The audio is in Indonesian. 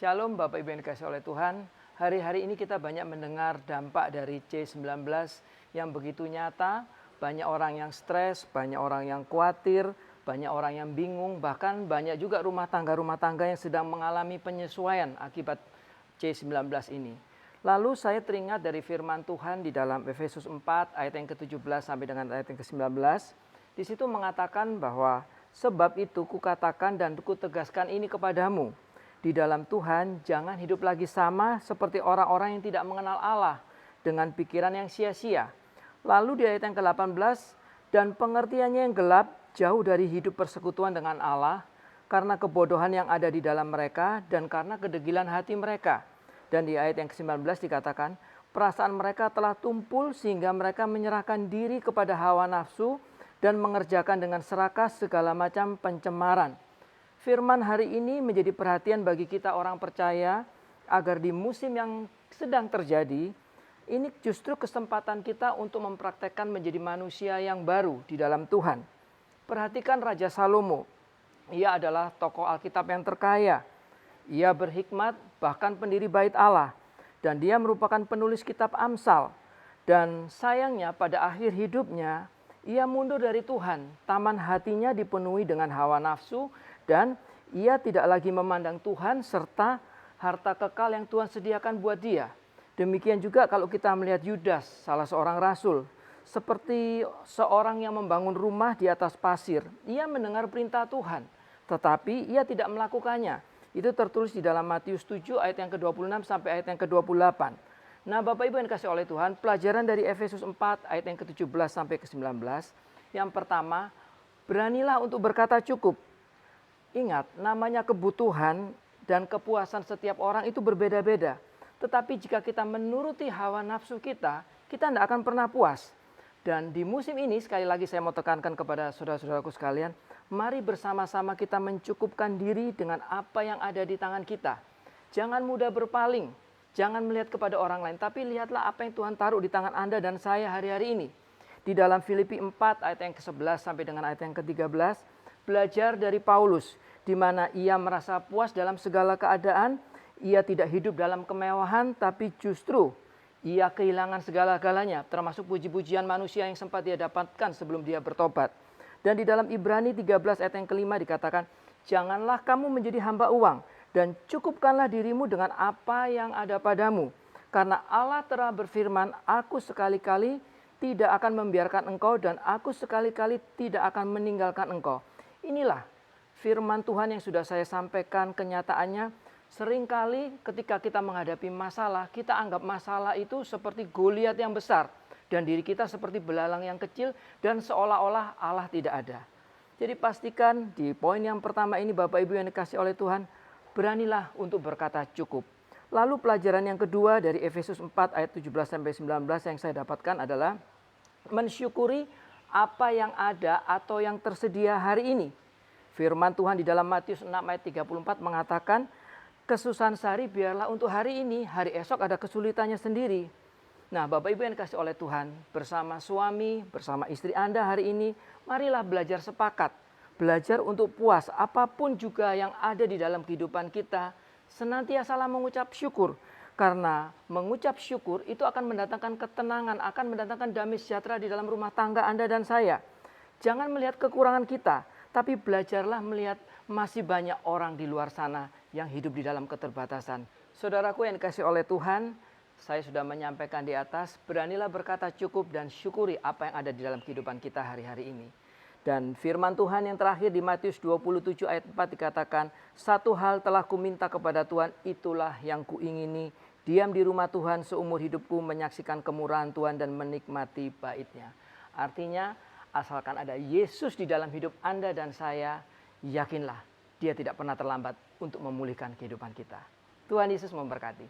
Shalom Bapak Ibu yang dikasihi oleh Tuhan. Hari-hari ini kita banyak mendengar dampak dari C-19 yang begitu nyata. Banyak orang yang stres, banyak orang yang khawatir, banyak orang yang bingung. Bahkan banyak juga rumah tangga yang sedang mengalami penyesuaian akibat C-19 ini. Lalu saya teringat dari firman Tuhan di dalam Efesus 4 ayat yang ke-17 sampai dengan ayat yang ke-19. Di situ mengatakan bahwa sebab itu kukatakan dan kutegaskan ini kepadamu. Di dalam Tuhan jangan hidup lagi sama seperti orang-orang yang tidak mengenal Allah dengan pikiran yang sia-sia. Lalu di ayat yang ke-18, dan pengertiannya yang gelap jauh dari hidup persekutuan dengan Allah karena kebodohan yang ada di dalam mereka dan karena kedegilan hati mereka. Dan di ayat yang ke-19 dikatakan, perasaan mereka telah tumpul sehingga mereka menyerahkan diri kepada hawa nafsu dan mengerjakan dengan serakah segala macam pencemaran. Firman hari ini menjadi perhatian bagi kita orang percaya agar di musim yang sedang terjadi, ini justru kesempatan kita untuk mempraktekkan menjadi manusia yang baru di dalam Tuhan. Perhatikan Raja Salomo, ia adalah tokoh Alkitab yang terkaya. Ia berhikmat, bahkan pendiri bait Allah. Dan dia merupakan penulis kitab Amsal. Dan sayangnya pada akhir hidupnya, ia mundur dari Tuhan. Taman hatinya dipenuhi dengan hawa nafsu dan ia tidak lagi memandang Tuhan serta harta kekal yang Tuhan sediakan buat dia. Demikian juga kalau kita melihat Yudas, salah seorang rasul. Seperti seorang yang membangun rumah di atas pasir. Ia mendengar perintah Tuhan, tetapi ia tidak melakukannya. Itu tertulis di dalam Matius 7 ayat yang ke-26 sampai ayat yang ke-28. Nah Bapak Ibu yang dikasih oleh Tuhan, pelajaran dari Efesus 4 ayat yang ke-17 sampai ke-19. Yang pertama, beranilah untuk berkata cukup. Ingat, namanya kebutuhan dan kepuasan setiap orang itu berbeda-beda. Tetapi jika kita menuruti hawa nafsu kita tidak akan pernah puas. Dan di musim ini, sekali lagi saya mau tekankan kepada saudara-saudaraku sekalian, mari bersama-sama kita mencukupkan diri dengan apa yang ada di tangan kita. Jangan mudah berpaling, jangan melihat kepada orang lain, tapi lihatlah apa yang Tuhan taruh di tangan Anda dan saya hari-hari ini. Di dalam Filipi 4 ayat yang ke-11 sampai dengan ayat yang ke-13, belajar dari Paulus, di mana ia merasa puas dalam segala keadaan, ia tidak hidup dalam kemewahan, tapi justru ia kehilangan segala-galanya, termasuk puji-pujian manusia yang sempat dia dapatkan sebelum dia bertobat. Dan di dalam Ibrani 13 ayat yang ke-5 dikatakan, janganlah kamu menjadi hamba uang, dan cukupkanlah dirimu dengan apa yang ada padamu. Karena Allah telah berfirman, aku sekali-kali tidak akan membiarkan engkau, dan aku sekali-kali tidak akan meninggalkan engkau. Inilah firman Tuhan yang sudah saya sampaikan kenyataannya. Seringkali ketika kita menghadapi masalah, kita anggap masalah itu seperti Goliat yang besar. Dan diri kita seperti belalang yang kecil dan seolah-olah Allah tidak ada. Jadi pastikan di poin yang pertama ini Bapak Ibu yang dikasih oleh Tuhan, beranilah untuk berkata cukup. Lalu pelajaran yang kedua dari Efesus 4 ayat 17-19 yang saya dapatkan adalah mensyukuri apa yang ada atau yang tersedia hari ini. Firman Tuhan di dalam Matius 6 ayat 34 mengatakan, kesusahan sehari biarlah untuk hari ini, hari esok ada kesulitannya sendiri. Nah Bapak Ibu yang dikasih oleh Tuhan, bersama suami, bersama istri Anda hari ini, marilah belajar sepakat. Belajar untuk puas, apapun juga yang ada di dalam kehidupan kita, senantiasalah mengucap syukur. Karena mengucap syukur itu akan mendatangkan ketenangan, akan mendatangkan damai sejahtera di dalam rumah tangga Anda dan saya. Jangan melihat kekurangan kita, tapi belajarlah melihat masih banyak orang di luar sana yang hidup di dalam keterbatasan. Saudaraku yang dikasih oleh Tuhan, saya sudah menyampaikan di atas, beranilah berkata cukup dan syukuri apa yang ada di dalam kehidupan kita hari-hari ini. Dan firman Tuhan yang terakhir di Matius 27 ayat 4 dikatakan, satu hal telah kuminta kepada Tuhan, itulah yang kuingini, diam di rumah Tuhan seumur hidupku, menyaksikan kemurahan Tuhan dan menikmati bait-Nya. Artinya, asalkan ada Yesus di dalam hidup Anda dan saya, yakinlah dia tidak pernah terlambat untuk memulihkan kehidupan kita. Tuhan Yesus memberkati.